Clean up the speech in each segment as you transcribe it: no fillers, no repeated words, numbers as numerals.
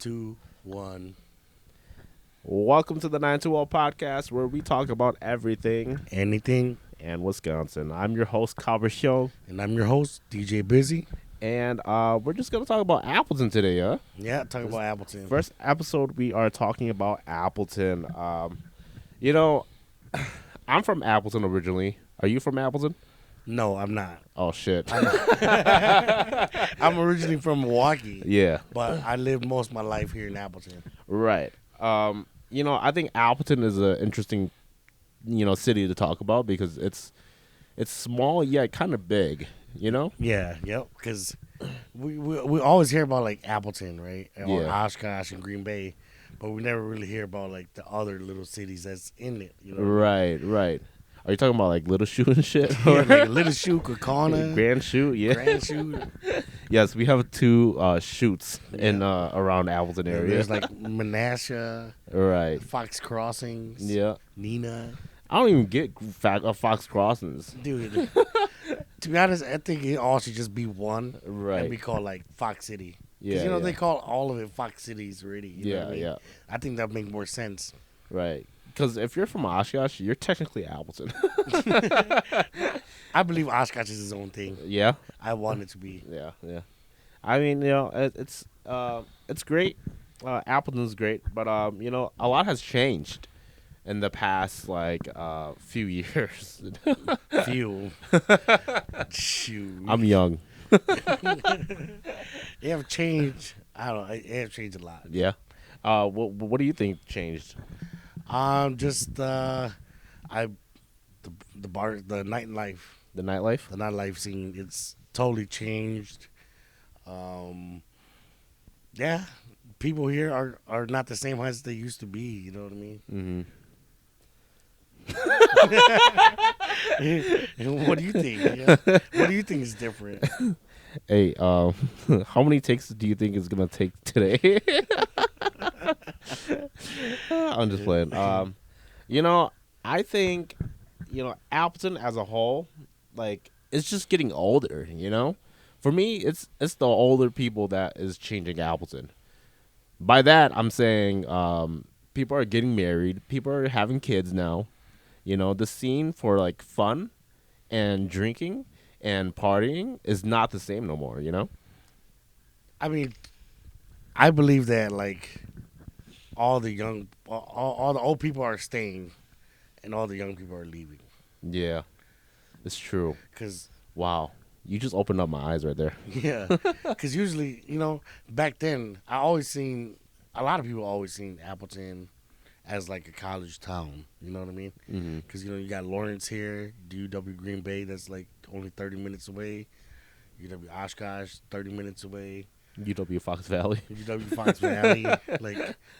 2, 1. Welcome to the 920 podcast where we talk about everything Anything. and Wisconsin. I'm your host, Calvert Show, And I'm your host, DJ Busy. and we're just going to talk about Appleton today, huh? Yeah, talking about Appleton. First episode, we are talking about Appleton. You know, I'm from Appleton originally. Are you from Appleton? No, I'm not. Oh, shit. I'm originally from Milwaukee, Yeah, but I lived most of my life here in Appleton. right. I think Appleton is an interesting, city to talk about because it's small yet kind of big, Yeah, yep. Because we always hear about like Appleton, right? Or Yeah. Oshkosh and Green Bay, but we never really hear about like the other little cities that's in it. You know, Right, right. Are you talking about like Little Shoe and shit? Yeah, like Little Shoe, Kaukauna, Grand Shoe, yeah. Grand Shoe. Yes, we have two shoots in around Appleton area. There's like Menasha, Right. Fox Crossings, Yeah. Nina. I don't even get Fox Crossings. Dude, to be honest, I think it all should just be one Right. and be called like Fox City. Yeah, Because, yeah. they call all of it Fox Cities already. You know Yeah, what I mean? yeah. I think that would make more sense. Right. Because if you're from Oshkosh, you're technically Appleton. I believe Oshkosh is his own thing. Yeah. I want it to be. Yeah, yeah. I mean, it's great. Appleton's great, but a lot has changed in the past few years. Few. Shoot. I'm young. They have changed. I don't know. It have changed a lot. Yeah. What do you think changed? Just the bar, the nightlife. The nightlife? The nightlife scene, it's totally changed. Yeah, people here are not the same as they used to be. You know what I mean? Mm-hmm. What do you think? Yeah? What do you think is different? Hey, how many takes do you think is gonna take today? I'm just playing. I think, Appleton as a whole, it's just getting older. For me, it's the older people that is changing Appleton. By that, I'm saying people are getting married, people are having kids now. The scene for fun and drinking and partying is not the same no more. I mean, I believe that all the old people are staying, and all the young people are leaving. Yeah, it's true. Cause Wow, you just opened up my eyes right there. yeah, because usually back then a lot of people always seen Appleton as like a college town. You know what I mean? Mm-hmm. Because you got Lawrence here, UW Green Bay, that's like only 30 minutes away. UW Oshkosh, 30 minutes away. UW Fox Valley. UW Fox Valley.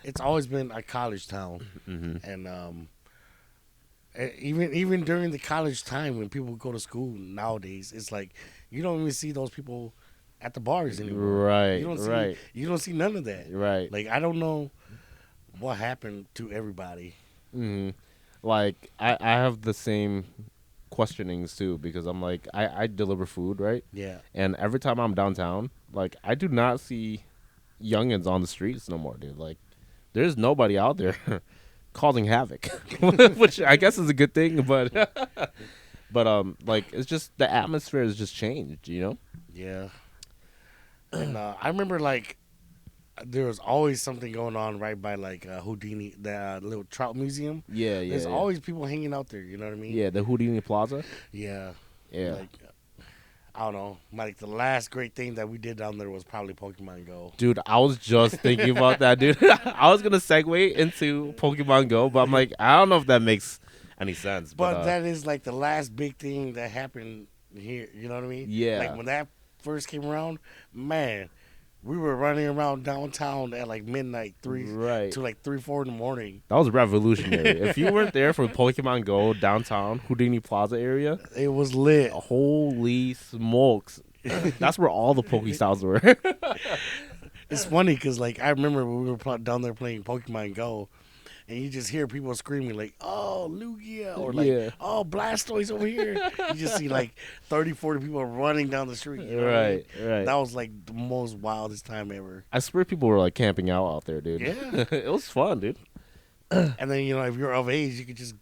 It's always been a college town. Mm-hmm. And even during the college time when people go to school nowadays, it's like you don't even see those people at the bars anymore. Right, You don't see none of that. right. I don't know what happened to everybody. Mm-hmm. I have the same questionings too because I'm I deliver food, right? Yeah. And every time I'm downtown, I do not see youngins on the streets no more, dude. There's nobody out there causing havoc, which I guess is a good thing, but it's just the atmosphere has just changed, Yeah. And I remember there was always something going on right by Houdini, the little trout museum. Yeah, yeah. There's always people hanging out there. You know what I mean? Yeah, the Houdini Plaza. Yeah. Yeah. I don't know. The last great thing that we did down there was probably Pokemon Go. Dude, I was just thinking about that, dude. I was gonna segue into Pokemon Go, but I'm I don't know if that makes any sense. But that is the last big thing that happened here. You know what I mean? Yeah. When that first came around, man, we were running around downtown at midnight, 3 Right. to 3, 4 in the morning. That was revolutionary. If you weren't there for Pokemon Go downtown, Houdini Plaza area, It was lit. holy smokes. That's where all the Pokestops were. It's funny because I remember when we were down there playing Pokemon Go, and you just hear people screaming like, "Oh, Lugia," or like, Yeah. "Oh, Blastoise over here." You just see like 30, 40 people running down the street. You know what I mean? Right, right. That was like the most wildest time ever. I swear people were like camping out there, dude. Yeah. It was fun, dude. And then if you're of age, you could just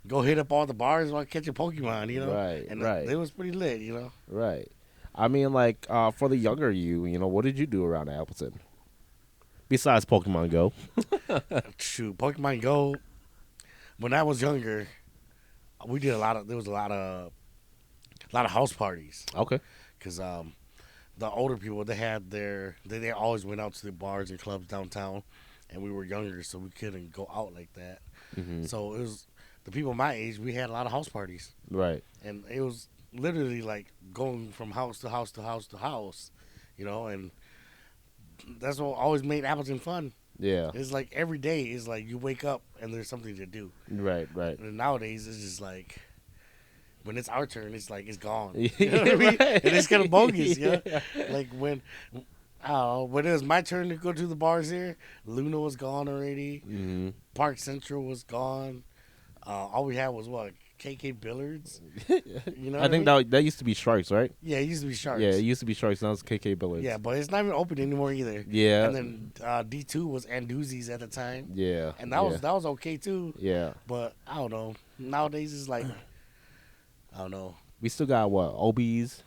go hit up all the bars while catching Pokemon. Right, And right, it was pretty lit. right. I mean, like, for the younger you, what did you do around Appleton besides Pokemon Go? Shoot, Pokemon Go. When I was younger, we did there was a lot of house parties Okay. because the older people they always went out to the bars and clubs downtown, and we were younger, so we couldn't go out like that. Hmm. So it was the people my age. We had a lot of house parties, Right. and it was literally like going from house to house to house to house, and that's what always made Appleton fun. Yeah. It's like every day is like you wake up and there's something to do. Right. Right. And nowadays it's just like when it's our turn, it's like it's gone. Yeah, You know what I mean? right. And it's kind of bogus, yeah. Yeah. Like when it was my turn to go to the bars here, Luna was gone already. Hmm. Park Central was gone. All we had was what KK Billards. You know, I what think mean? that used to be Sharks, right? Yeah, it used to be Sharks. Yeah, it used to be Sharks. Now it's KK Billards. Yeah, but it's not even open anymore either. Yeah. And then D2 was Anduzzi's at the time, Yeah. and that was okay too. Yeah. But I don't know. Nowadays it's like I don't know. We still got what? OBs.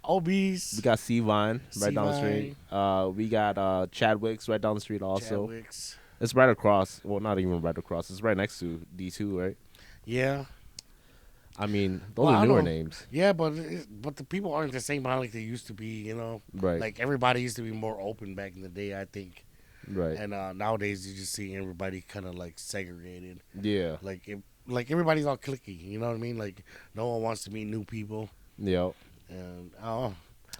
OBs, We got C-Vine right down the C-Vine. street. We got Chadwick's right down the street also. Chadwick's. It's right across. Well, not even right across. It's right next to D2, right? Yeah, I mean, those Well, are I newer don't- names. yeah, but the people aren't the same like they used to be. Right. Like everybody used to be more open back in the day, I think. Right. And nowadays you just see everybody kind of like segregated. Yeah. Like everybody's all cliquey. You know what I mean? Like no one wants to meet new people, Yeah. and I don't know.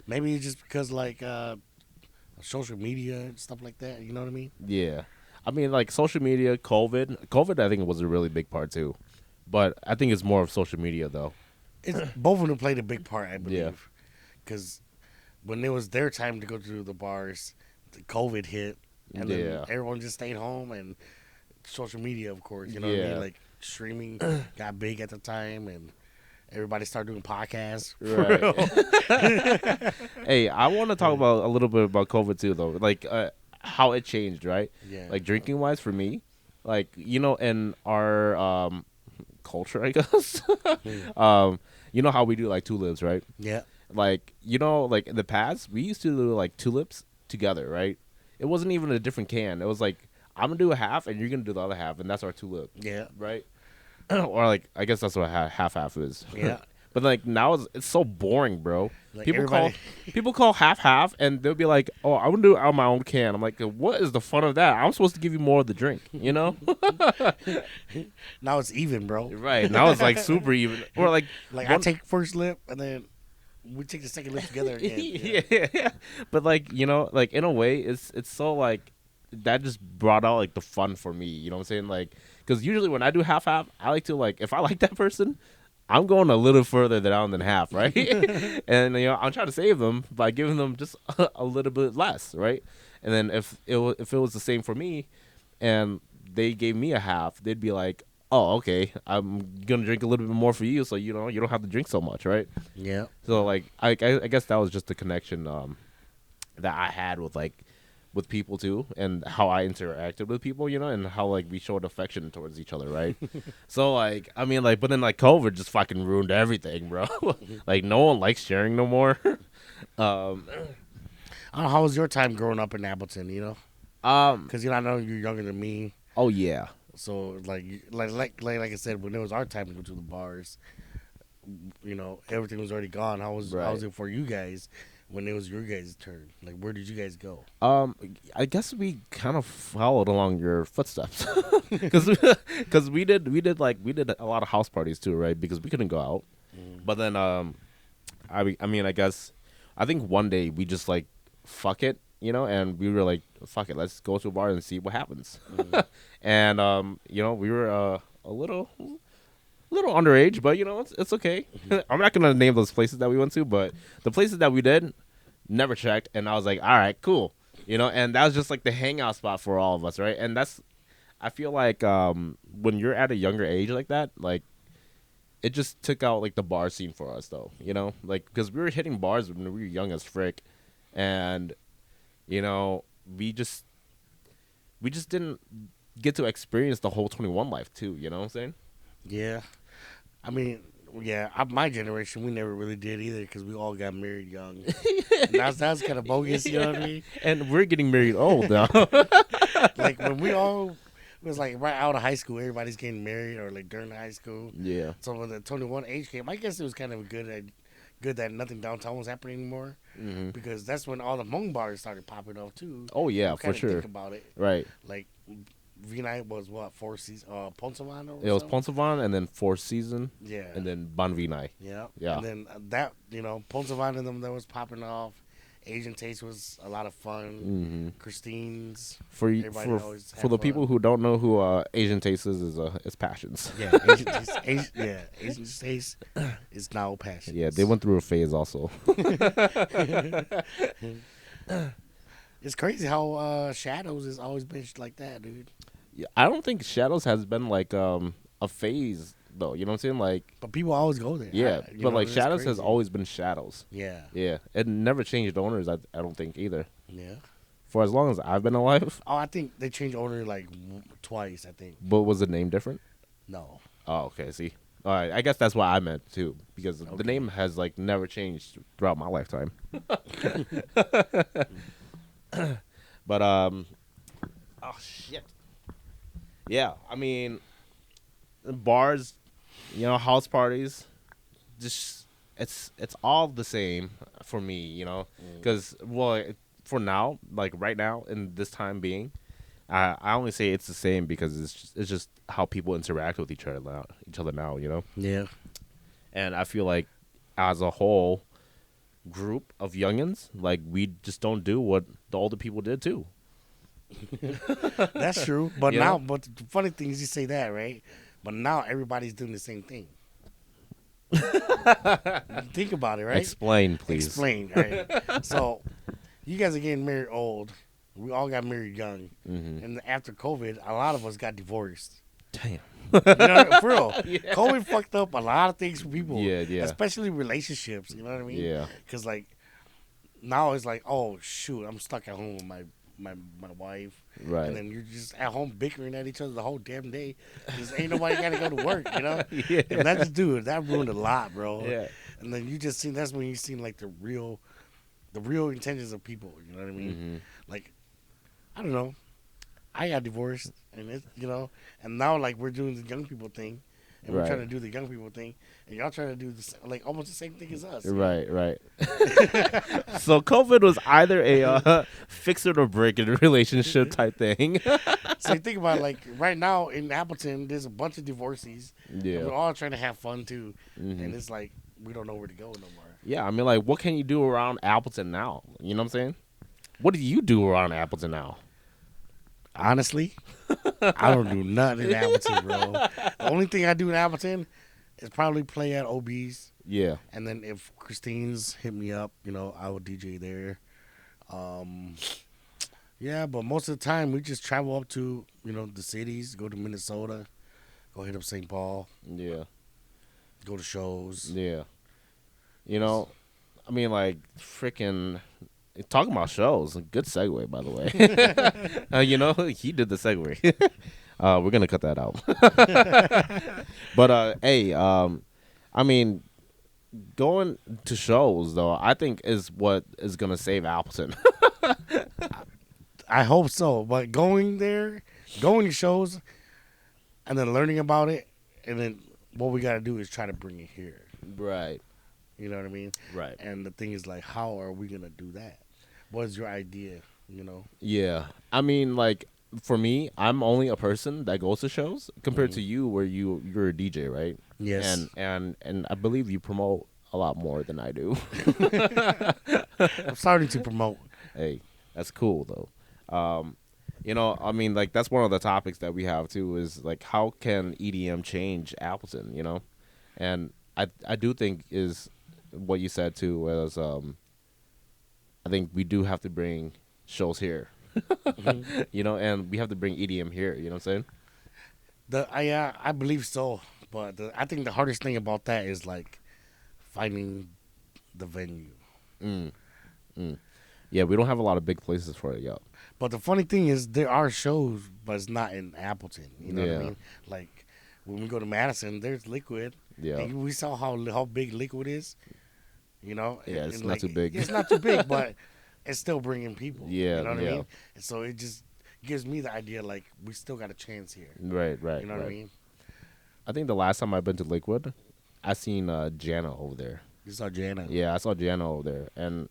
Maybe it's just because like social media and stuff like that. You know what I mean? Yeah. I mean, like social media, COVID. COVID, I think, was a really big part too. But I think it's more of social media, though. It's both of them played a big part, I Yeah. believe. Because when it was their time to go to the bars, the COVID hit, and then Yeah. everyone just stayed home, and social media, of course, you know what I Yeah. mean? Like streaming got big at the time, and everybody started doing podcasts. Right. Hey, I want to talk about a little bit about COVID too, though. Like how it changed, right? Yeah. Like drinking wise, for me, like in our culture, I guess. You know how we do like tulips, right? Yeah. Like like in the past, we used to do like tulips together, right? It wasn't even a different can. It was like I'm gonna do a half, and you're gonna do the other half, and that's our tulip, Yeah. right? Or like I guess that's what half is. Yeah. But like now it's so boring, bro. Like people everybody- people call half, and they'll be like, "Oh, I'm gonna do it out of my own can." I'm like, "What is the fun of that? I'm supposed to give you more of the drink, you know?" Now it's even, bro. Right now it's like super even, or like Like I take first lip, and then we take the second lip together again. yeah. But like like in a way, it's so like that just brought out like the fun for me. You know what I'm saying? Like because usually when I do half, I like to like if I like that person, I'm going a little further down than half, right? And I'm trying to save them by giving them just a little bit less, right? And then if it was the same for me, and they gave me a half, they'd be like, "Oh, okay, I'm gonna drink a little bit more for you, so you don't have to drink so much, right?" Yeah. So like I guess that was just the connection that I had with people too, and how I interacted with people, and how like we showed affection towards each other, right? So like I mean like but then like COVID just fucking ruined everything, bro. Like no one likes sharing no more. I don't know, how was your time growing up in Appleton? Because I know you're younger than me. Oh yeah. So like I said, when it was our time to go to the bars, everything was already gone. How was it for you guys when it was your guys' turn? Like, where did you guys go? I guess we kind of followed along your footsteps, because we did a lot of house parties too, right? Because we couldn't go out. But then I mean I guess I think one day we just like fuck it, and we were like fuck it, let's go to a bar and see what happens. And we were a little underage, but it's okay. I'm not gonna name those places that we went to, but the places that we did never checked, and I was like, all right, cool, and that was just like the hangout spot for all of us, right? And I feel like when you're at a younger age like that, like it just took out like the bar scene for us though, you know, like because we were hitting bars when we were young as frick, and you know we just didn't get to experience the whole 21 life too. You know what I'm saying? Yeah. I mean, yeah, my generation, we never really did either because we all got married young. And that's kind of bogus, you know what I mean? And we're getting married old now. Like when we all it was like right out of high school, everybody's getting married or like during high school. Yeah. So when the 21 age came, I guess it was kind of good that nothing downtown was happening anymore Hmm. because that's when all the Hmong bars started popping off too. Oh yeah, You for kinda sure. Think about it, Right. like V-Night was what 4 seasons, Ponsavano or It was something? Ponsavan and then Fourth Season Yeah, and then Banvinai. yeah, Yeah. and then that Ponsavano and them that was popping off. Asian Taste was a lot of fun. Hmm. Christine's. For Everybody for always for had the fun. people who don't know who Asian Taste is Passions. Yeah, Asian Taste. Asian Taste is now passion. Yeah, they went through a phase also. It's crazy how Shadows has always been like that, dude. Yeah, I don't think Shadows has been like a phase though. You know what I'm saying? Like But people always go there. yeah, but like it's Shadows has crazy. always been Shadows. Yeah, Yeah, it never changed owners. I don't think either. yeah. For as long as I've been alive. Oh, I think they changed owner like twice. I think But was the name different? no. Oh, okay. See, all right. I guess that's what I meant too, because the Okay. name has like never changed throughout my lifetime. But oh shit. Yeah, I mean, bars, you know, house parties, just it's all the same for me, you know, because for now, like right now in this time being, I only say it's the same because it's just how people interact with each other now, you know, Yeah, and I feel like as a whole group of youngins, like we just don't do what the older people did too. that's true. But You now, know? but the funny thing is, you say that, right? But now everybody's doing the same thing. Think about it, right? Explain, please. Explain. Right? So, you guys are getting married old. We all got married young, Mm-hmm. and after COVID, a lot of us got divorced. Damn. You know, for real. COVID fucked up a lot of things for people. Yeah, yeah. Especially relationships. You know what I mean? Yeah. Because like now it's like, oh shoot, I'm stuck at home with my wife, Right. and then you're just at home bickering at each other the whole damn day. Because ain't nobody got to go to work. You know? Yeah. And that just that ruined a lot, bro. Yeah. And then you just that's when you seen like the real intentions of people. You know what I mean? Mm-hmm. Like, I don't know. I got divorced, and and now like we're doing the young people thing, and we're Right. trying to do the young people thing, and y'all trying to do like almost the same thing as us. Right, right. So COVID was either a fix it or break it relationship type thing. So you think about it, like right now in Appleton, there's a bunch of divorcees. And we're Yeah. all trying to have fun too, Mhm. and it's like we don't know where to go no more. Yeah, I mean, like, what can you do around Appleton now? You know what I'm saying? What do you do around Appleton now? Honestly, I don't do nothing in Appleton, bro. The only thing I do in Appleton is probably play at OB's. Yeah. And then if Christine's hit me up, I would DJ there. Yeah, but most of the time we just travel up to, the cities, go to Minnesota, go hit up St. Paul, Yeah. go to shows. Yeah. You know, I mean, like, freaking talking about shows. Good segue, by the way. He did the segue. We're gonna cut that out. But hey, I mean, going to shows though, I think is what is gonna save Appleton. I hope so. But going to shows, and then learning about it, and then what we got to do is try to bring it here. Right. You know what I mean? Right. And the thing is, like, how are we going to do that? What is your idea, Yeah. I mean, like, for me, I'm only a person that goes to shows compared to you, where you're a DJ, right? Yes. And I believe you promote a lot more than I do. I'm starting to promote. Hey, that's cool though. I mean, like, that's one of the topics that we have too, is like, how can EDM change Appleton, and I do think is what you said too was I think we do have to bring shows here. You know, and we have to bring EDM here. You know what I'm saying? I believe so, but I think the hardest thing about that is like finding the venue. Mm, mm. Yeah, we don't have a lot of big places for it yet. But the funny thing is, there are shows, but it's not in Appleton. You know what I Yeah, mean? Like when we go to Madison, there's Liquid, yeah, and we saw how big Liquid is. You know, yeah. It's and not like too big. it's not too big, but it's still bringing people. You Yeah, know what I yeah. mean? And so it just gives me the idea like we still got a chance here. Right, You right, know what I right. mean? I think the last time I've been to Lakewood, I seen Jana over there. You saw Jana. Yeah, I saw Jana over there, and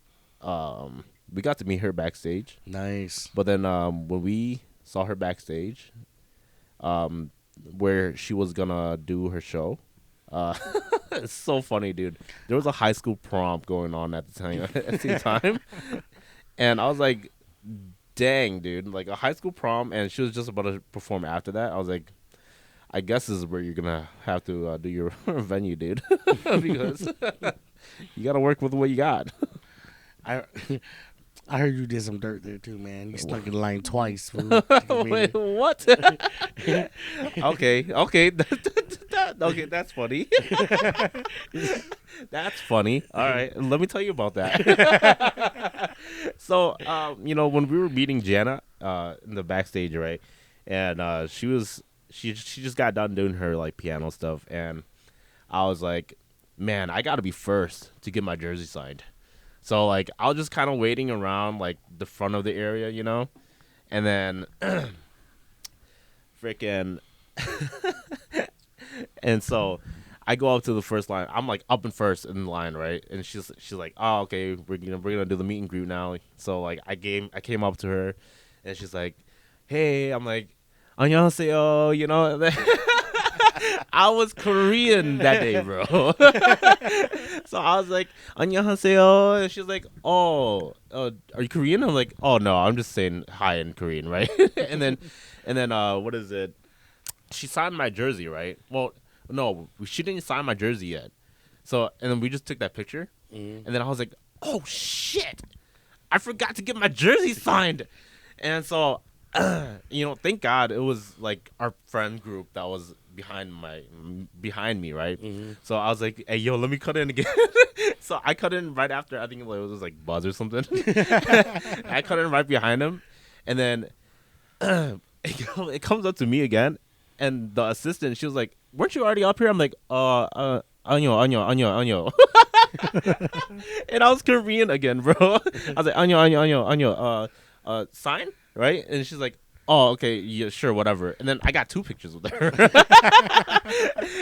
we got to meet her backstage. Nice. But then when we saw her backstage, um, where she was gonna do her show, uh, it's so funny, dude. There was a high school prom going on at the time, at the same time, and I was like, "Dang, dude!" Like a high school prom, and she was just about to perform after that. I was like, "I guess this is where you're gonna have to do your venue, dude, because you gotta work with what you got." I I heard you did some dirt there too, man. You stuck in the line twice. Fool. You Wait, what? Okay, okay, okay, that's funny. That's funny. All right, let me tell you about that. So, you know, when we were meeting Jana in the backstage, right, and she just got done doing her like piano stuff, and I was like, man, I got to be first to get my jersey signed. So like I was just kind of waiting around like the front of the area, you know, and then freaking, and so I go up to the first line. I'm like up and first in the line, right? And she's like, oh, okay, we're gonna do the meet and greet now. So like I came up to her, and she's like, hey, I'm like, 안녕하세요, you know. I was Korean that day, bro. So I was like, 안녕하세요, and she's like, oh, are you Korean? I'm like, oh no, I'm just saying hi in Korean, right? and then what is it? She signed my jersey, right? Well, no, she didn't sign my jersey yet. So and then we just took that picture, and then I was like, oh shit, I forgot to get my jersey signed, and so. You know, thank God it was like our friend group that was behind me, right? So I was like, hey, yo, let me cut in again. So I cut in right after. I think it was like Buzz or something. I cut in right behind him, and then it comes up to me again, and the assistant, she was like, weren't you already up here? I'm like, año. And I was Korean again, bro. I was like, año, sign, right? And she's like, oh, okay, yeah, sure, whatever. And then I got two pictures with her.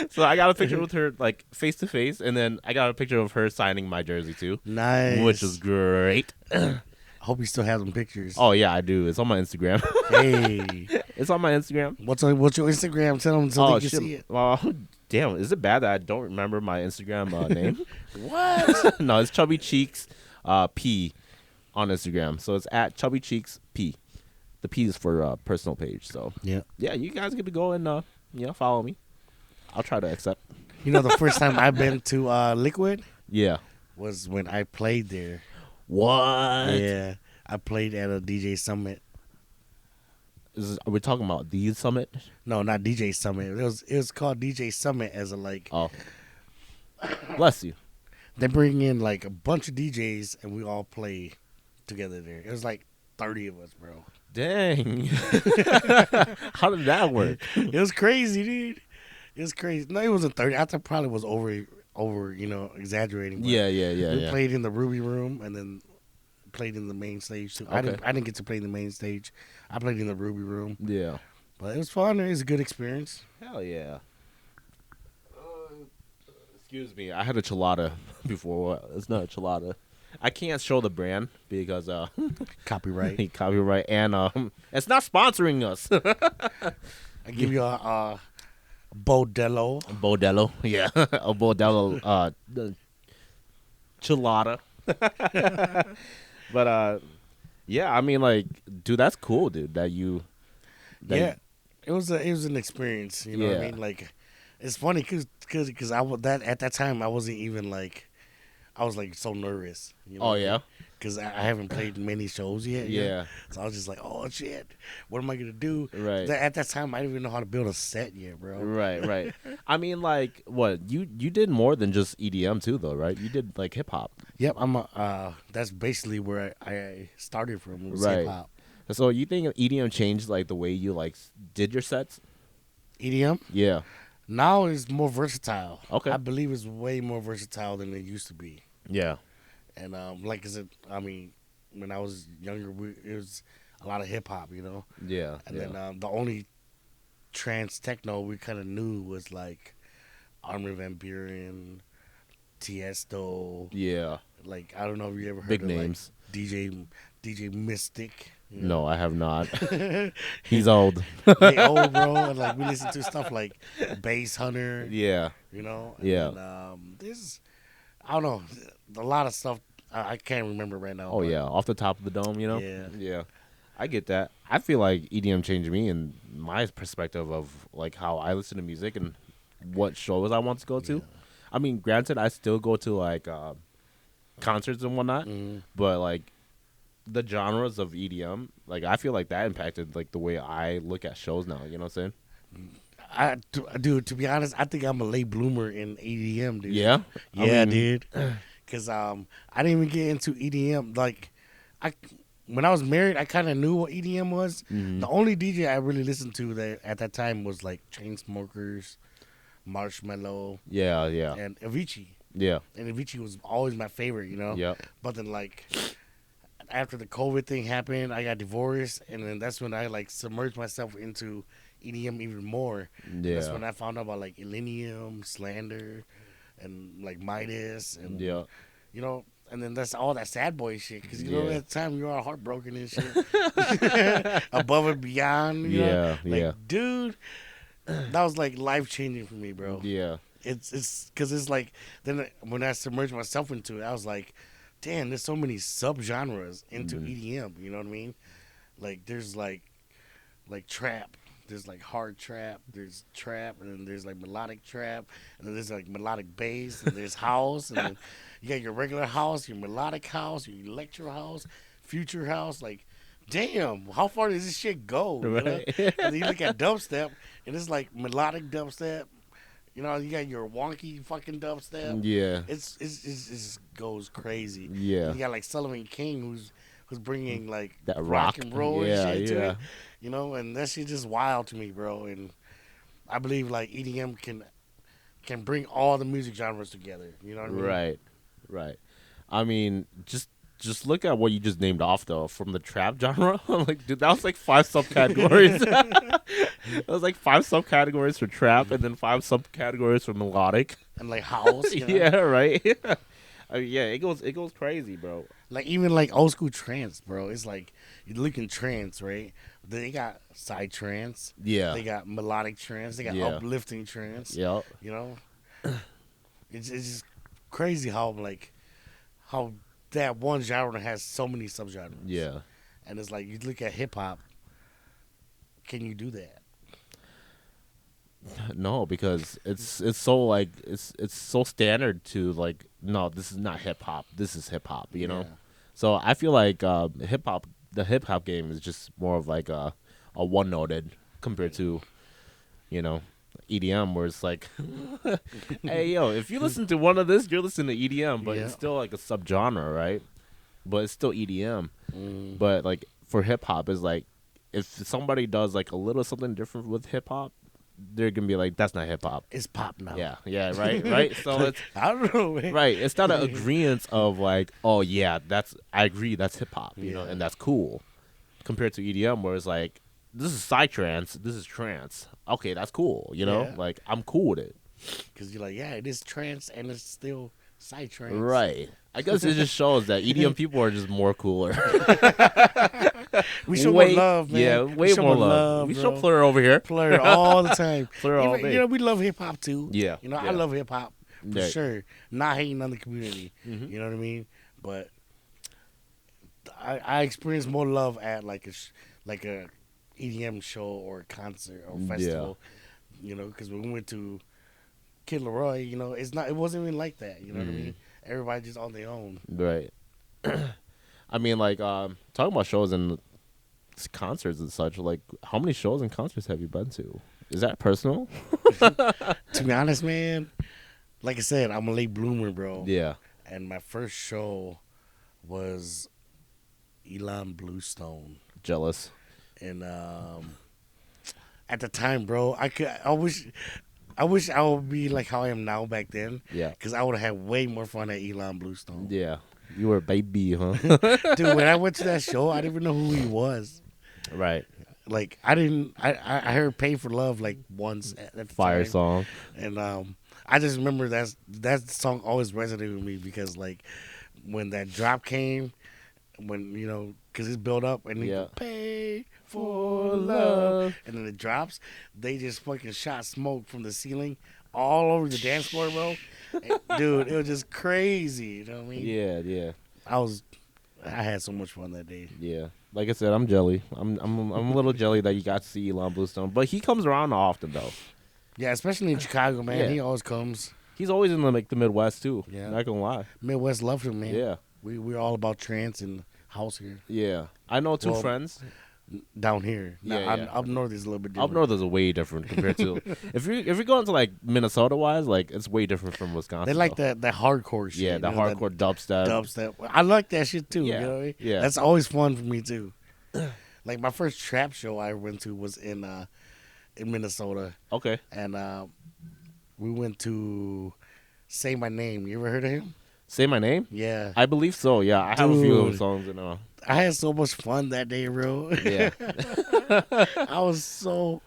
So I got a picture with her, like, face to face, and then I got a picture of her signing my jersey, too. Nice. Which was great. I hope you still have them pictures. Oh, yeah, I do. It's on my Instagram. Hey. It's on my Instagram. What's your Instagram? Tell them so they can see it. Oh, damn. Is it bad that I don't remember my Instagram name? What? No, it's Chubby Cheeks P on Instagram. So it's at Chubby Cheeks P. The P is for personal page. So yeah, you guys get to go and follow me. I'll try to accept. You know, the first time I've been to Liquid, yeah, was when I played there. What? Yeah, I played at a DJ Summit. Are we talking about the Summit? No, not DJ Summit. It was called DJ Summit as a like. Oh, bless you. They bring in like a bunch of DJs and we all play together there. It was like 30 of us, bro. Dang. How did that work? It was crazy, dude. It was crazy. No, it wasn't 30. I think probably was over, exaggerating. But Yeah. We played in the Ruby Room and then played in the main stage too. Okay. I didn't get to play in the main stage. I played in the Ruby Room. Yeah. But it was fun. It was a good experience. Hell yeah. Excuse me. I had a chelada before. It's not a chelada. I can't show the brand because Copyright. copyright, and it's not sponsoring us. I give you a Bodello, yeah, a Bodello chilada. But yeah, I mean, like, dude, that's cool, dude. Yeah, it was an experience. You know what I Yeah. mean? Like, it's funny because at that time I wasn't even like I was like so nervous. You know Oh what I mean? yeah, Because I haven't played many shows yet. You know? yeah, So I was just like, oh shit, what am I gonna do? right, At that time, I didn't even know how to build a set yet, bro. right, right. I mean, like, what you did more than just EDM too, though, right? You did like hip hop, Yep, I'm. That's basically where I started from was hip right? hop. So you think EDM changed like the way you like did your sets? EDM Yeah. now is more versatile. Okay. I believe it's way more versatile than it used to be. Yeah. And like I said, I mean, when I was younger, it was a lot of hip hop, you know. Yeah. And Yeah. then the only trance techno we kind of knew was like Armin van Buren, Tiesto. Yeah. Like I don't know if you ever heard Big of names. like DJ Mystic. You No, know? I have not. He's old. They old, bro, and like we listen to stuff like Bass Hunter, Yeah. you know. And Yeah. then, this I don't know, a lot of stuff I can't remember right now. Oh but yeah, off the top of the dome, you know. Yeah. Yeah. I get that. I feel like EDM changed me in my perspective of like how I listen to music and what shows I want to go to. Yeah. I mean, granted, I still go to like concerts and whatnot, but like the genres of EDM, like I feel like that impacted like the way I look at shows now. You know what I'm saying? Dude, to be honest, I think I'm a late bloomer in EDM, dude. Yeah. Yeah, dude. Cause I didn't even get into EDM. Like, when I was married, I kind of knew what EDM was. Mhm. The only DJ I really listened to that at that time was like Chainsmokers, Marshmello, Yeah. Yeah. and Avicii. Yeah. And Avicii was always my favorite, you know. Yeah. But then like after the COVID thing happened, I got divorced, and then that's when I like submerged myself into EDM even more. That's when Yeah. I found out about like Illenium, Slander, and like Midas, and Yeah. you know, and then that's all that sad boy shit. Because you know, Yeah. at the time you were all heartbroken and shit. Above and beyond. You know? Yeah. Like, Yeah. dude, that was like life changing for me, bro. Yeah. It's because it's like then when I submerged myself into it, I was like, damn, there's so many subgenres into EDM. You know what I mean? Like there's like trap. There's like hard trap, there's trap, and then there's like melodic trap, and then there's like melodic bass, and there's house, and then you got your regular house, your melodic house, your electro house, future house. Like, damn, how far does this shit go? You know? Right. And then you look at dubstep, and it's like melodic dubstep. You know, you got your wonky fucking dubstep. Yeah. It just goes crazy. Yeah. You got like Sullivan King, who's bringing like That rock rock. and roll Yeah, and shit to yeah. it. You know, and that shit just wild to me, bro. And I believe like EDM can bring all the music genres together. You know what I mean? Right. Right. I mean, just look at what you just named off though from the trap genre. Like, dude, that was like 5 subcategories. That was like 5 subcategories for trap, and then 5 subcategories for melodic. And like house. You know? Yeah. Right. I mean, yeah, it goes crazy, bro. Like even like old school trance, bro. It's like you look in trance, right? They got side trance. Yeah. They got melodic trance. They got Yeah. uplifting trance. Yeah. You know, it's just crazy how that one genre has so many subgenres. Yeah. And it's like you look at hip hop. Can you do that? No, because it's so like it's so standard to like, no, this is not hip hop. This is hip hop, you know. Yeah. So I feel like the hip hop game is just more of like a one noted compared to, you know, EDM, where it's like, hey yo, if you listen to one of this, you're listening to EDM, but Yeah. it's still like a subgenre, right? But it's still EDM. Mm. But like for hip hop, is like if somebody does like a little something different with hip hop, they're gonna be like, that's not hip hop. It's pop now. Yeah, right. So it's I don't know, man. right. It's not an agreement of like, oh yeah, I agree, that's hip hop, you know, Yeah. and that's cool, compared to EDM, where it's like, this is psytrance, this is trance. Okay, that's cool, you know, Yeah. like I'm cool with it. Because you're like, yeah, it is trance and it's still side trance. Right. I guess it just shows that EDM people are just more cooler. We show Way- more love, man. Yeah, We way show more love. We show bro. Plur over here. Plur all the time. Plur all Even, day. you know, we love hip hop too. Yeah, You know, yeah. I love hip hop for Right. sure. Not hating on the community. Mhm. You know what I mean? But I experience more love at like a EDM show or a concert or festival. You know, because when we went to Kid Leroy, you know, it wasn't even like that. You know what I mean? everybody just on their own. Right. I mean, like, talking about shows and concerts and such. Like, how many shows and concerts have you been to? Is that personal? To be honest, man, like I said, I'm a late bloomer, bro. Yeah. And my first show was Elon Bluestone. Jealous. And at the time, bro, I wish I would be like how I am now back then. Yeah. Because I would have had way more fun at Elon Bluestone. Yeah. You were a baby, huh? Dude, when I went to that show, I didn't even know who he was. Right. Like, I heard Pay for Love like once at the Fire time. song. And I just remember that song always resonated with me because, like, when that drop came, when, you know, because it's built up and you pay for love, and then it drops, they just fucking shot smoke from the ceiling all over the dance floor, bro. And, dude, it was just crazy. You know what I mean? Yeah, yeah. I had so much fun that day. Yeah. Like I said, I'm jelly. I'm a little jelly that you got to see Elon Bluestone, but he comes around often though. Yeah, especially in Chicago, man. Yeah. He always comes. He's always in the Midwest too. Yeah. Not gonna lie. Midwest loved him, man. Yeah. We're all about trance and house here. Yeah. I know two friends. Down here. Yeah, yeah. Up north is a little bit different. Up north is way different compared to if you're going to like Minnesota wise, like it's way different from Wisconsin. They like though. that hardcore shit. Yeah, the hardcore dubstep. Dubstep. I like that shit too. Yeah. You know what I mean? Yeah. That's always fun for me too. Like my first trap show I went to was in Minnesota. Okay. And we went to Say My Name. You ever heard of him? Say My Name? Yeah. I believe so. Yeah, I have a few of Dude. his songs in I had so much fun that day, bro. Yeah. I was so,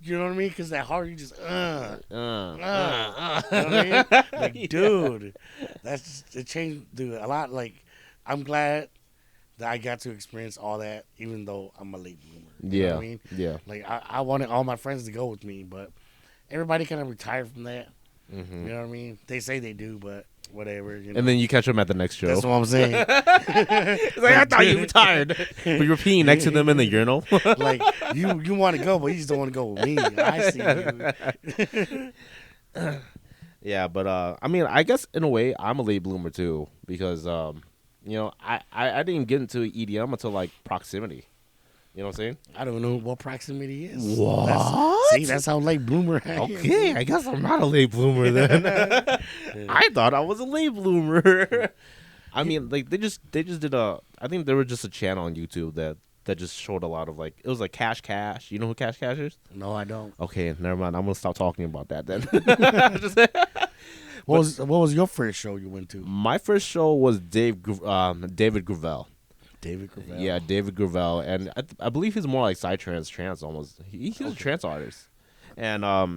you know what I mean? Because that hard, you just, you know what I mean? Like, dude, it changed, dude, a lot. Like, I'm glad that I got to experience all that, even though I'm a late bloomer. You know what I mean? Yeah. Like, I wanted all my friends to go with me, but everybody kind of retired from that. Mm-hmm. You know what I mean? They say they do, but whatever. You know? And then you catch them at the next show. That's what I'm saying. It's like, I thought you retired. But you were peeing next to them in the urinal. Like, you want to go, but you just don't want to go with me. I see you. Yeah, but I mean, I guess in a way, I'm a late bloomer too because you know, I didn't get into EDM until like proximity. You know what I'm saying? I don't know what proximity is. What? That's how late bloomer I am. Okay, I guess I'm not a late bloomer then. I thought I was a late bloomer. I mean, like they just did I think there was just a channel on YouTube that just showed a lot of like it was like Cash Cash. You know who Cash Cash is? No, I don't. Okay, never mind. I'm gonna stop talking about that then. What was your first show you went to? My first show was David Gravel. David Gravel. Yeah, David Gravel, and I believe he's more like trance almost. He's a trance artist, and I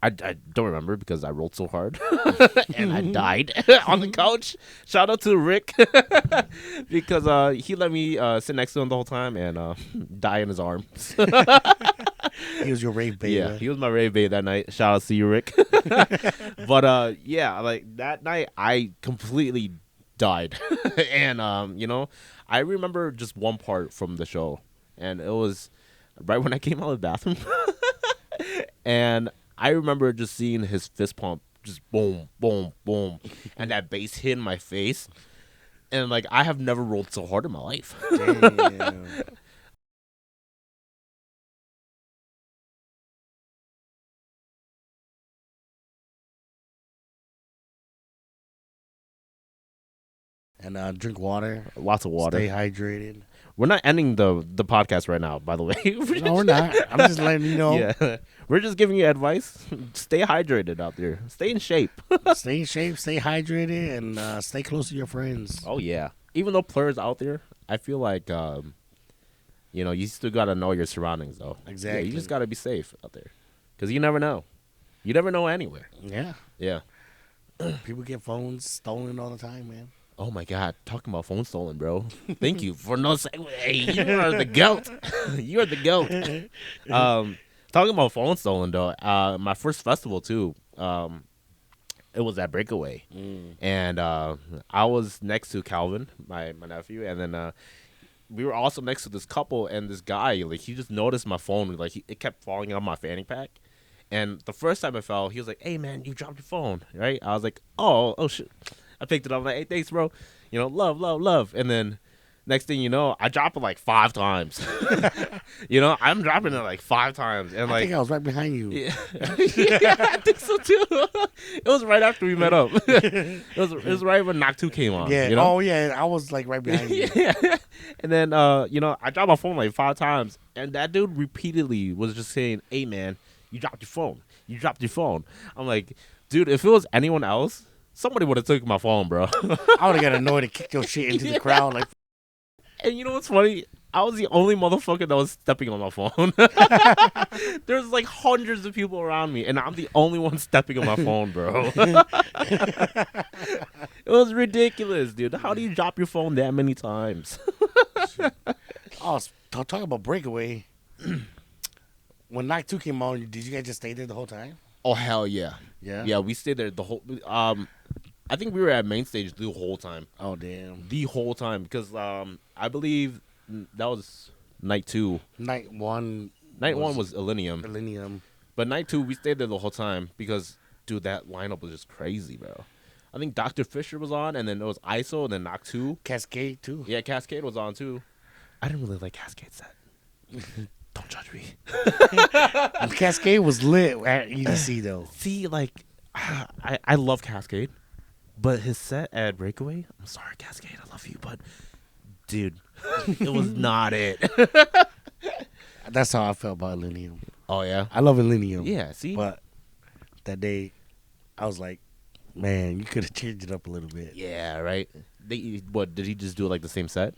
don't remember because I rolled so hard and I died on the couch. Shout out to Rick because he let me sit next to him the whole time and die in his arms. He was your rave baby. Yeah, he was my rave babe that night. Shout out to you, Rick. But yeah, like that night I completely died, and you know, I remember just one part from the show, and it was right when I came out of the bathroom, and I remember just seeing his fist pump, just boom, boom, boom, and that bass hit in my face, and like I have never rolled so hard in my life. Damn. And drink water. Lots of water. Stay hydrated. We're not ending the podcast right now, by the way. No, we're not. I'm just letting you know. Yeah, we're just giving you advice. Stay hydrated out there. Stay in shape. Stay in shape, stay hydrated, and stay close to your friends. Oh yeah. Even though Plur's out there, I feel like you know, you still gotta know your surroundings though. Exactly. Yeah, you just gotta be safe out there, because you never know. You never know anywhere. Yeah. Yeah. People get phones stolen all the time, man. Oh my God, talking about phone stolen, bro. Thank you for no segue. Hey, you are the goat. You are the goat. Talking about phone stolen though, my first festival too. It was at Breakaway, and I was next to Calvin, my nephew, and then we were also next to this couple and this guy. Like he just noticed my phone, like it kept falling on my fanny pack, And the first time I fell, he was like, "Hey man, you dropped your phone," right? I was like, "Oh shit!" I picked it up. I'm like, "Hey, thanks, bro. Love, love, love." And then next thing you know, I drop it like 5 times. I'm dropping it like 5 times, and I like think I was right behind you. yeah, yeah, I think so too. It was right after we met up. It was right when Knock 2 came on. Yeah. You know? Oh yeah, I was like right behind you. Yeah. And then I dropped my phone like 5 times, and that dude repeatedly was just saying, "Hey man, you dropped your phone. You dropped your phone." I'm like, dude, if it was anyone else, somebody would have taken my phone, bro. I would have got annoyed and kicked your shit into the crowd. Like, And you know what's funny? I was the only motherfucker that was stepping on my phone. There's like hundreds of people around me, and I'm the only one stepping on my phone, bro. It was ridiculous, dude. How do you drop your phone that many times? oh, talk about breakaway. When Knock 2 came on, did you guys just stay there the whole time? Oh hell yeah, Yeah. yeah. We stayed there the whole. I think we were at main stage the whole time. Oh damn. The whole time because I believe that was night 2. Night 1. Night 1 was Millennium. Millennium. But night 2, we stayed there the whole time because, dude, that lineup was just crazy, bro. I think Dr. Fisher was on, and then it was ISO, and then Knock 2. Cascade too. Yeah, Cascade was on, too. I didn't really like Cascade's set. Don't judge me. Cascade was lit at EDC though. See, like, I love Cascade, but his set at Breakaway, I'm sorry, Cascade, I love you, but, dude, it was not it. That's how I felt about Millennium. Oh, yeah? I love Millennium. Yeah, see? But that day, I was like, man, you could have changed it up a little bit. Yeah, right? What, did he just do, like, the same set?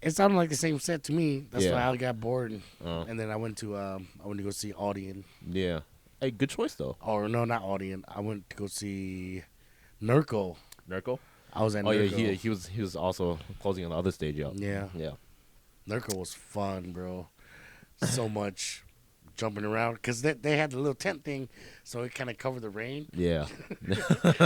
It sounded like the same set to me. That's Yeah. why I got bored, Oh. and then I went to go see Audion. Yeah. Hey, good choice, though. Or no, not Audion. I went to go see Nurko. Nurko? I was at Oh Nurko. yeah, he was also closing on the other stage out. Yeah. Yeah. Nurko was fun, bro. So much jumping around because they had the little tent thing, so it kind of covered the rain. Yeah.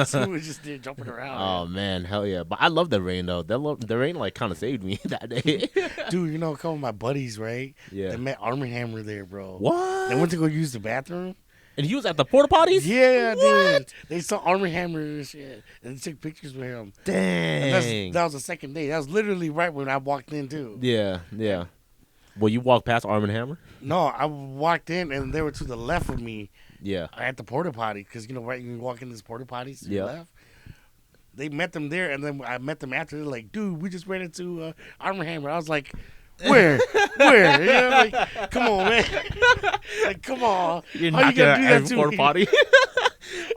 So we were just there jumping around. Oh man, hell yeah! But I love the rain though. The rain like kind of saved me that day. Dude, a couple of my buddies, right? Yeah. They met Arm & Hammer there, bro. What? They went to go use the bathroom. And he was at the porta potties. Yeah, What? dude. They saw Arm & Hammer and shit, and they took pictures with him. Dang. That was the second day. That was literally right when I walked in too. Yeah, yeah. Well, you walked past Arm & Hammer. No, I walked in and they were to the left of me Yeah. at the porta potty because right when you walk in this porta potties to Yeah. the left. They met them there, and then I met them after. They're like, "Dude, we just ran into Arm & Hammer." I was like, "Where? Where? You know, like, come on, man! Like, come on! You're How you not gonna gonna do at that every to porta me?" potty.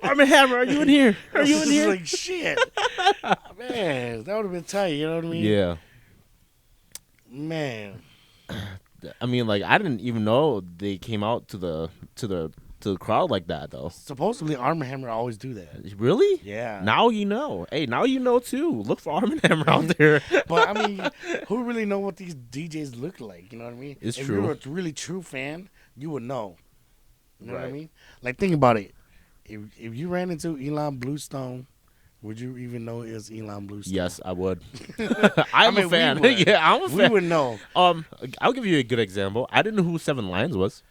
Arm & Hammer, are you in here? Are you in It's here? like shit, man. That would have been tight. You know what I mean? Yeah. Man. I mean, like I didn't even know they came out to the crowd like that though. Supposedly, Arm & Hammer always do that. Really? Yeah. Now you know. Hey, now you know too. Look for Arm & Hammer out there. But I mean, who really know what these DJs look like? You know what I mean? It's if true. you're a really true fan, you would know. You know what I Right. mean? Like, think about it. If you ran into Elon Bluestone, would you even know it was Elon Bluestone? Yes, I would. I'm mean, a we fan. would. Yeah, I'm a We fan. would know. I'll give you a good example. I didn't know who Seven Lions was.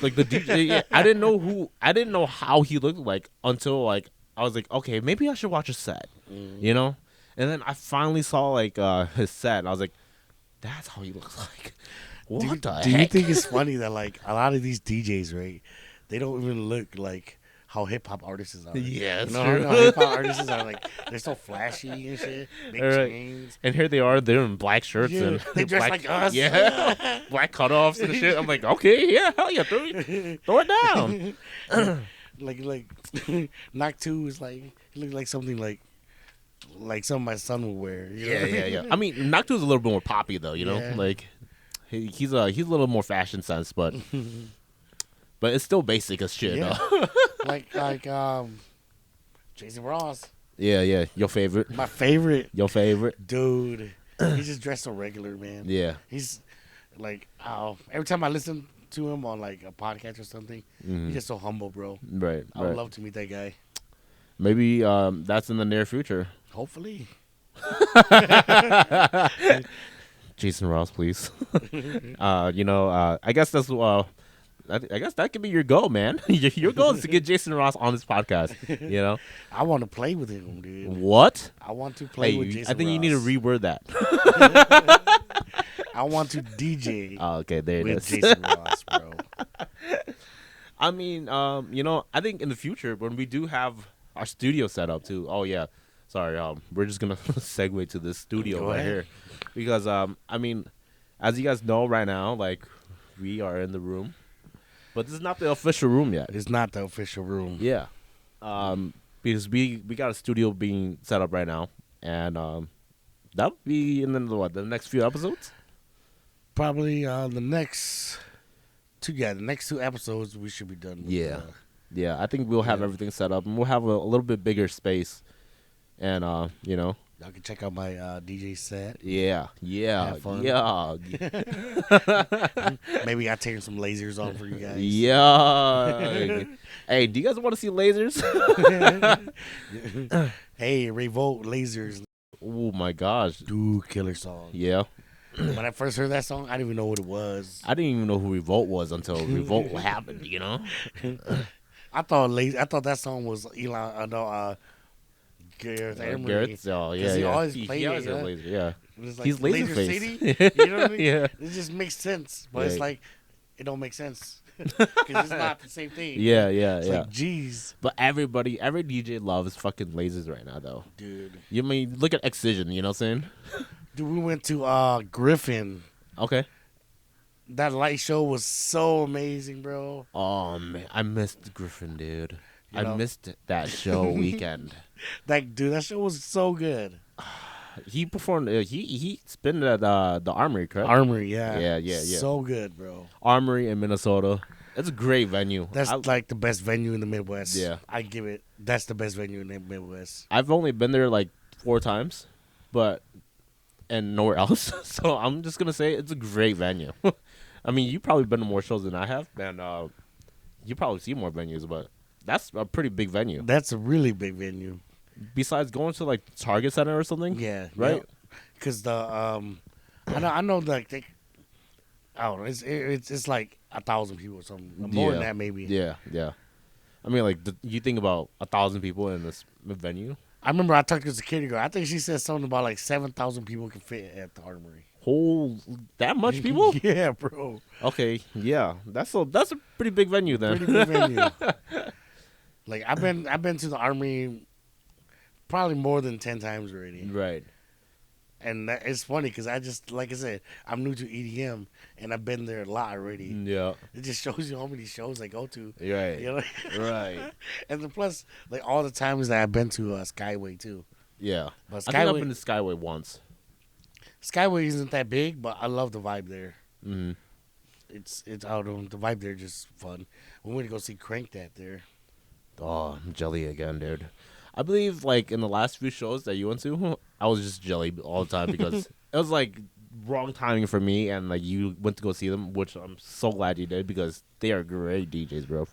Like the DJ, yeah, I didn't know how he looked like until like I was like, okay, maybe I should watch a set, you know. And then I finally saw like his set, and I was like, that's how he looks like. What the Do you heck? think it's funny that, like, a lot of these DJs, right, they don't even look like how hip-hop artists are? Yeah, it's you know true. how hip-hop artists are, like, they're so flashy and shit, big Right. chains. And here they are, they're in black shirts Yeah, and they dress black, like us. Yeah, black cutoffs and shit. I'm like, okay, yeah, hell yeah, throw it down. like Knock 2 is like, he looked like something like something my son would wear. You know? Yeah. I mean, Noctu's a little bit more poppy though, you know, Yeah. like he's a little more fashion sense, but it's still basic as shit. Yeah. Though. like Jason Ross, Yeah, your favorite, my favorite dude. He's just dressed so regular, man. Yeah, He's like, every time I listen to him on like a podcast or something, he's just so humble, bro. right. I would love to meet that guy. Maybe that's in the near future. Hopefully. Jason Ross, please. I guess that's I guess that could be your goal, man. Your goal is to get Jason Ross on this podcast. You know I want to play with him, dude. what? I want to play with Hey, Jason I think Ross. you need to reword that. I want to DJ Oh, okay, there it with is. Jason Ross, bro. I mean, I think in the future when we do have our studio set up too. Oh yeah, sorry. We're just gonna segue to this studio Go right ahead. here because I mean, as you guys know right now, like we are in the room, but this is not the official room yet. It's not the official room. Yeah, because we got a studio being set up right now, and that'll be in the next few episodes. Probably the next two episodes we should be done with. Yeah. Yeah, I think we'll have everything set up, and we'll have a little bit bigger space, and Y'all can check out my DJ set. yeah, Have fun. yeah, Maybe I take some lasers on for you guys. yeah. Hey, do you guys want to see lasers? Hey, Revolt Lasers. Oh my gosh, Dude, killer song. yeah. When I first heard that song, I didn't even know what it was. I didn't even know who Revolt was until Revolt happened. You know? I thought that song was Gareth Emery. Garrett's, oh yeah, 'Cause he yeah. always He played always it, had yeah. laser, yeah. It was like He's Laser Face. City. You know what I mean? Yeah. It just makes sense, but Yeah. it's like it don't make sense because it's not the same thing. Yeah, yeah, It's yeah. like, geez, But every DJ loves fucking lasers right now, though. dude. You mean look at Excision? You know what I'm saying? Dude, we went to Griffin. Okay. That light show was so amazing, bro. Oh man, I missed Griffin, dude. You I know? missed that show weekend. That show was so good. He performed. He spin at the Armory, correct? Armory, yeah. Yeah. So good, bro. Armory in Minnesota. It's a great venue. That's like the best venue in the Midwest. Yeah. I give it. That's the best venue in the Midwest. I've only been there like 4 times, and nowhere else. So I'm just gonna say it's a great venue. I mean, you've probably been to more shows than I have, and you probably see more venues, but that's a pretty big venue. That's a really big venue. Besides going to like Target Center or something. Yeah. Right? Because the I know like I don't know. It's like 1,000 people or something. More than Yeah. that, maybe. Yeah. I mean, like you think about 1,000 people in this venue. I remember I talked to the security girl. I think she said something about like 7,000 people can fit at the Armory. Whole that much people? Yeah, bro. Okay, yeah, that's a pretty big venue then. Pretty big venue. Like I've been to the Armory probably more than 10 times already. Right. And it's funny because I just, like I said, I'm new to EDM and I've been there a lot already. Yeah. It just shows you how many shows I go to. Right. You know? Right. And then plus, like all the times that I've been to Skyway too. Yeah. But I think I've Skyway, been to Skyway once. Skyway isn't that big, but I love the vibe there. Mm-hmm. It's out on the vibe there, just fun. We went to go see Crank That there. Oh, I'm jelly again, dude. I believe like in the last few shows that you went to, I was just jelly all the time because it was like wrong timing for me, and like you went to go see them, which I'm so glad you did because they are great DJs, bro.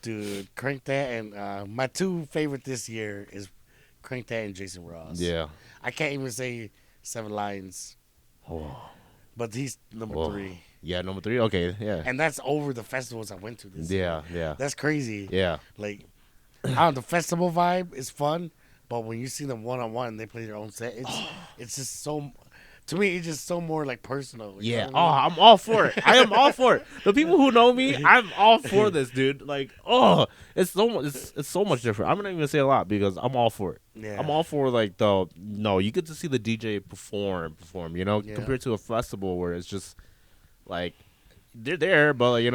Dude, Crank That and my 2 favorite this year is Crank That and Jason Ross. Yeah. I can't even say 7 Lions, Oh. but he's number Oh. 3. Yeah, number 3. Okay, yeah. And that's over the festivals I went to this year. Yeah. That's crazy. Yeah. Like, I don't know, the festival vibe is fun, but when you see them one-on-one and they play their own set, it's just so, to me, it's just so more like personal. You Yeah. know Oh, what I mean? I'm all for it. I am all for it. The people who know me, I'm all for this, dude. Like, it's so much. It's so much different. I'm not even gonna say a lot because I'm all for it. Yeah. I'm all for like you get to see the DJ perform. You know, Yeah. compared to a festival where it's just like they're there, but like,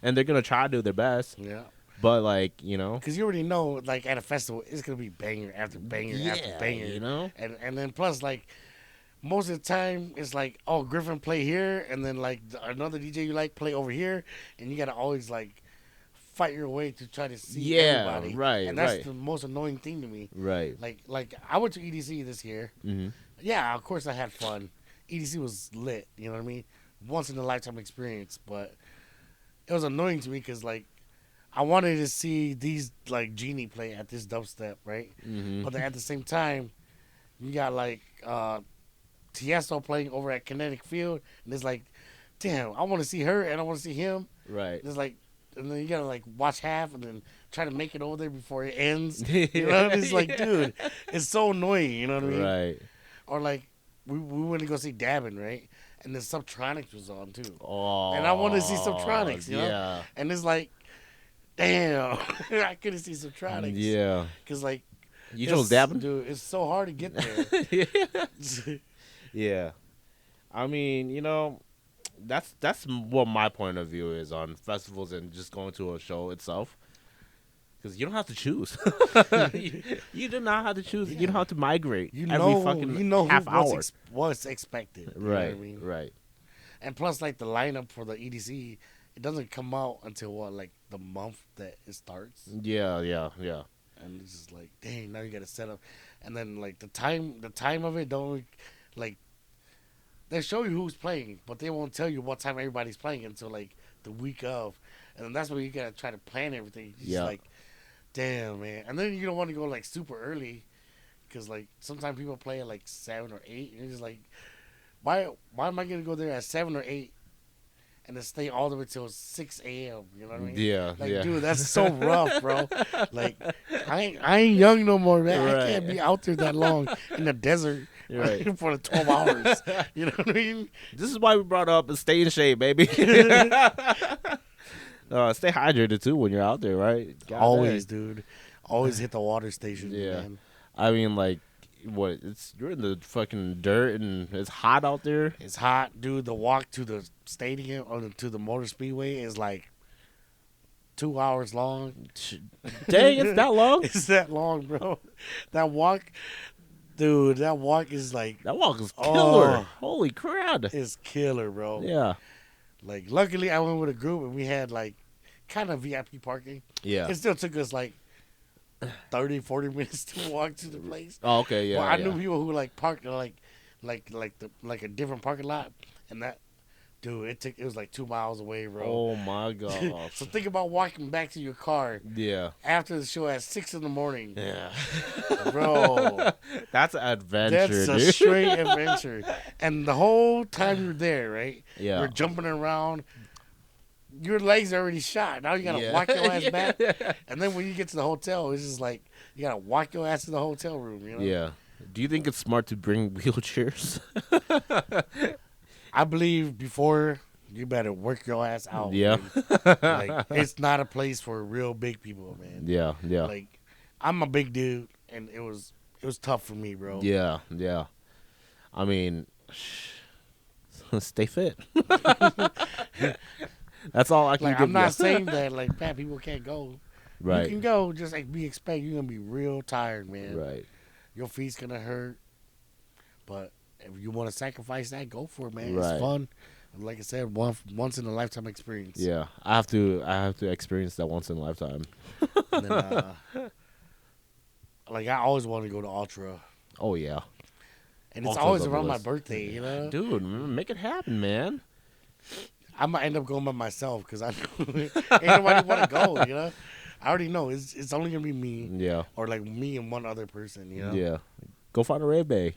and they're gonna try to do their best. Yeah. But like, Because you already know, like, at a festival, it's going to be banger after banger after yeah, banger. And then plus, like, most of the time, it's like, oh, Griffin play here, and then, like, another DJ you like play over here, and you got to always, like, fight your way to try to see Yeah, everybody. right, And that's right. the most annoying thing to me. Right. Like I went to EDC this year. Mm-hmm. Yeah, of course I had fun. EDC was lit, you know what I mean? Once in a lifetime experience, but it was annoying to me because, like, I wanted to see these, like, Genie play at this dubstep, right? Mm-hmm. But then at the same time, you got, like, Tiesto playing over at Kinetic Field, and there's, like, damn, I want to see her and I want to see him. Right. It's like, and then you gotta like watch half and then try to make it over there before it ends. You know, it's like, dude, it's so annoying. You know what I mean? Right. Or like, we went to go see Dabbin, right? And then Subtronics was on too. Oh. And I wanted to see Subtronics, you know? Yeah. And it's like, damn, I couldn't see Subtronics. Yeah. Because like, You chose Dabbin? dude, it's so hard to get there. Yeah. I mean, that's what my point of view is on festivals and just going to a show itself. Because you don't have to choose. you do not have to choose. Yeah. You don't have to migrate every fucking half hour. What's expected. Right, know what I mean? Right. And plus, like, the lineup for the EDC, it doesn't come out until, like, the month that it starts. Yeah. And it's just like, dang, now you got to set up. And then, like, the time of it don't, like, they show you who's playing, but they won't tell you what time everybody's playing until, like, the week of. And then that's where you got to try to plan everything. It's just like, damn, man. And then you don't want to go, like, super early because, like, sometimes people play at, like, 7 or 8. And you're just like, why am I going to go there at 7 or 8 and then stay all the way till 6 a.m.? You know what I mean? Yeah, like, dude, that's so rough, bro. Like, I ain't young no more, man. Right. I can't be out there that long in the desert for the 12 hours. You know what I mean? This is why we brought up stay in shape, baby. Stay hydrated too when you're out there, right? Always, dude. Always hit the water station, man. I mean, like, you're in the fucking dirt and it's hot out there. It's hot, dude. The walk to the stadium or to the motor speedway is like 2 hours long. Dang, it's that long? It's that long, bro. That walk, dude, is like... That walk is killer. Oh, holy crap. It's killer, bro. Yeah. Like, luckily, I went with a group and we had, like, kind of VIP parking. Yeah. It still took us, like, 30, 40 minutes to walk to the place. Oh, okay, yeah. Well, I knew people who, like, parked, like a different parking lot. And that, dude, it was, like, 2 miles away, bro. Oh, my God. So think about walking back to your car. Yeah. After the show at 6 in the morning. Yeah. Bro. That's an adventure, That's dude. a straight adventure. And the whole time you're there, right? Yeah. You're jumping around. Your legs are already shot. Now you got to walk your ass back. And then when you get to the hotel, it's just like, you got to walk your ass to the hotel room, you know? Yeah. Do you think it's smart to bring wheelchairs? I believe before, you better work your ass out. Yeah. Like, it's not a place for real big people, man. Yeah. Like, I'm a big dude, and it was tough for me, bro. Yeah. I mean, stay fit. That's all I can give I'm not you. saying that, like, fat people can't go. Right. You can go, just like be expect you're going to be real tired, man. Right. Your feet's going to hurt. But if you want to sacrifice that, go for it, man. Right. It's fun. Like I said, once in a lifetime experience. Yeah. I have to experience that once in a lifetime. And then, like, I always wanted to go to Ultra. Oh, yeah. And it's Ultra's always on the around my list. birthday, you know? Dude, make it happen, man. I might end up going by myself because I know ain't nobody want to go, you know? I already know. It's only going to be me. Yeah. Or, like, me and one other person, you know? Yeah. Go find a Red Bay.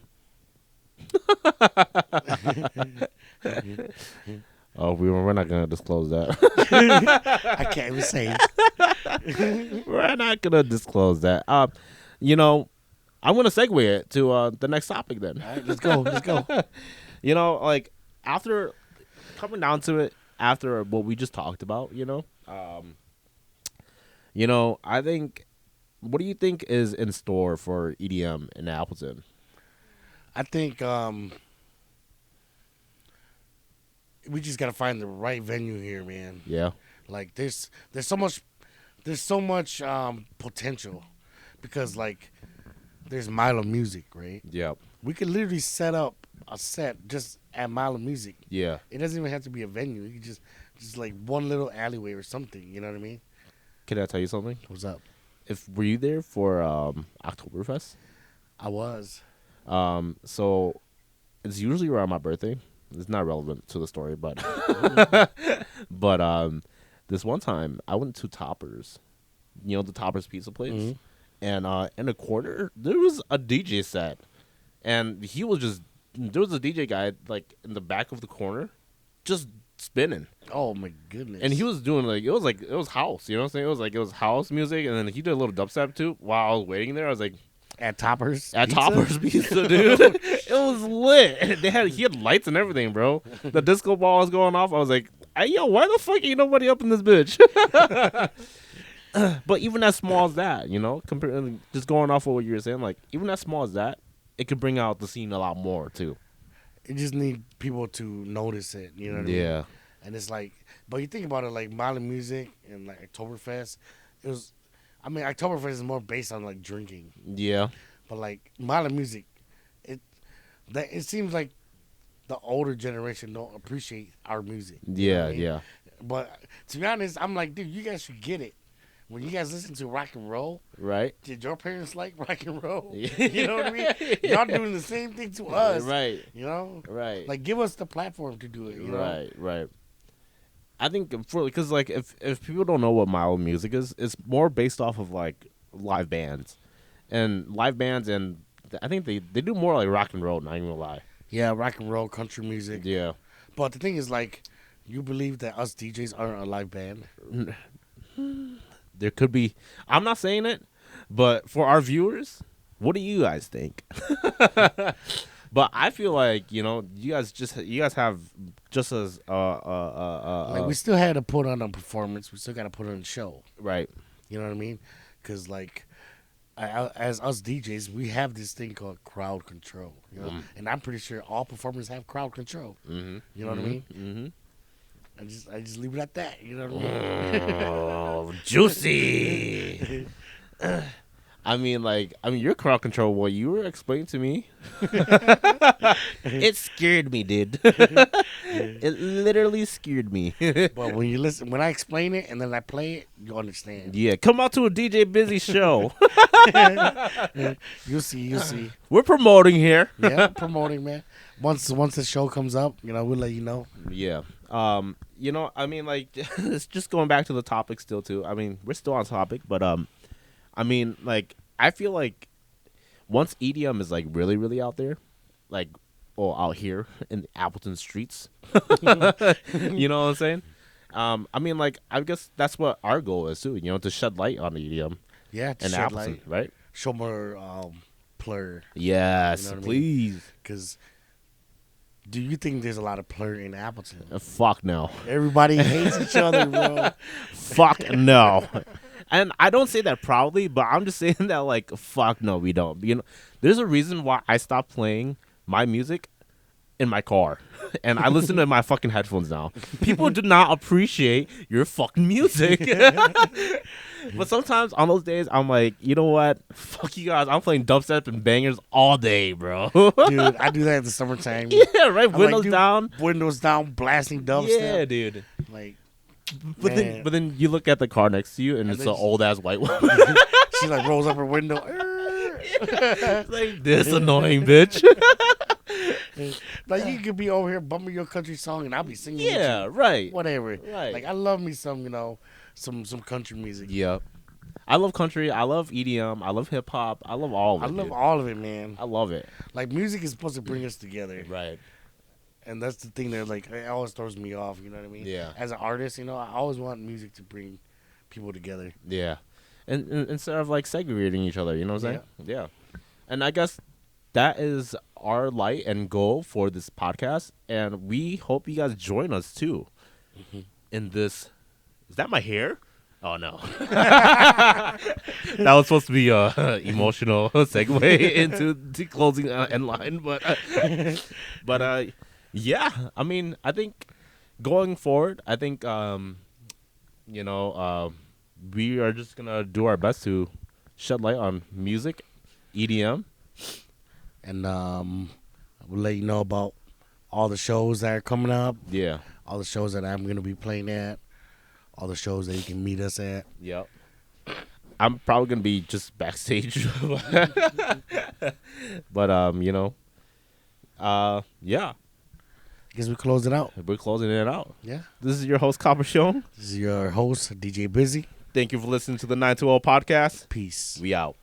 Oh, we're not going to disclose that. I can't even say it. We're not going to disclose that. I'm going to segue it to the next topic then. All right, let's go. Like, after coming down to it, after what we just talked about, I think, what do you think is in store for EDM in Appleton? I think we just got to find the right venue here, man. Yeah. Like, there's so much potential because, like, there's Milo Music, right? Yeah. We could literally set up a set just at Milo Music. Yeah. It doesn't even have to be a venue. You could just like one little alleyway or something. You know what I mean? Can I tell you something? What's up? Were you there for Oktoberfest? I was. So it's usually around my birthday. It's not relevant to the story, but this one time I went to Toppers, the Toppers pizza place, Mm-hmm. and in the corner there was a DJ set, and there was a DJ guy like in the back of the corner, just spinning. Oh my goodness! And he was doing it was house, you know what I'm saying? It was house music, and then he did a little dubstep too. While I was waiting there, I was like, at Topper's Pizza, dude. It was lit. He had lights and everything, bro. The disco ball was going off. I was like, hey, yo, why the fuck ain't nobody up in this bitch? But even as small as that, you know, just going off of what you were saying, like even as small as that, it could bring out the scene a lot more too. It just need people to notice it, you know what I mean? Yeah. And it's like, but you think about it, like Mali Music and like Oktoberfest, Oktoberfest is more based on like drinking. Yeah. But like Mali Music, it seems like the older generation don't appreciate our music. Yeah, yeah. But to be honest, I'm like, dude, you guys should get it. When you guys listen to rock and roll, right? Did your parents like rock and roll? Yeah. You know what I mean? Y'all doing the same thing to us, right? You know, right? Like, give us the platform to do it. You know? Right. I think because like if people don't know what Milo music is, it's more based off of like live bands, and I think they do more like rock and roll. Not even gonna lie. Yeah, rock and roll, country music. Yeah. But the thing is, like, you believe that us DJs aren't a live band? There could be. I'm not saying it, but for our viewers, what do you guys think? But I feel like, you know, you guys have just as like, we still had to put on a performance. We still got to put on a show, right? You know what I mean? Because like, as us DJs, we have this thing called crowd control. You know, and I'm pretty sure all performers have crowd control. Mm-hmm. You know what I mean? Mm-hmm. I just leave it at that. You know what I mean? Oh, juicy. I mean, your crowd control, what you were explaining to me, it scared me, dude. It literally scared me. But when I explain it and then I play it, you understand. Yeah, come out to a DJ Busy show. You'll see. We're promoting here. Yeah, promoting, man. Once the show comes up, you know, we'll let you know. Yeah. You know, I mean, like, it's just going back to the topic still, too. I mean, we're still on topic, but, I mean, like, I feel like once EDM is, like, really, really out there, like, out here in the Appleton streets, you know what I'm saying? I mean, like, I guess that's what our goal is, too, you know, to shed light on EDM. Yeah, to and shed Appleton, light. right? Show more plur. Yes, you know please. Because do you think there's a lot of plur in Appleton? Fuck no. Everybody hates each other, bro. Fuck no. And I don't say that proudly, but I'm just saying that, like, fuck no, we don't. You know, there's a reason why I stopped playing my music in my car, and I listen to my fucking headphones now. People do not appreciate your fucking music. But sometimes on those days, I'm like, you know what? Fuck you guys. I'm playing dubstep and bangers all day, bro. Dude, I do that in the summertime. Yeah, right. Windows down. Windows down, blasting dubstep. Yeah, dude. Like, but then you look at the car next to you, and it's an old ass white woman. She like rolls up her window. Like, this annoying bitch. Like, you could be over here bumping your country song, and I'll be singing. Yeah, with you. right. Whatever. Right. Like, I love me some, you know, some country music. Yep. I love country. I love EDM. I love hip hop. I love all of it. I love dude. all of it, man. I love it. Like, music is supposed to bring us together. Right. And that's the thing that, like, it always throws me off, you know what I mean? Yeah. As an artist, you know, I always want music to bring people together. Yeah. And instead of, like, segregating each other, you know what I'm saying? Yeah. And I guess that is our light and goal for this podcast. And we hope you guys join us, too, in this. Is that my hair? Oh, no. That was supposed to be a emotional segue into the closing end line. But yeah, I mean, I think going forward, I think, you know, we are just going to do our best to shed light on music, EDM. And we'll let you know about all the shows that are coming up. Yeah. All the shows that I'm going to be playing at. All the shows that you can meet us at. Yep. I'm probably going to be just backstage. But, you know, yeah. I guess we close it out. We're closing it out. Yeah. This is your host, Copper Sean. This is your host, DJ Busy. Thank you for listening to the 920 podcast. Peace. We out.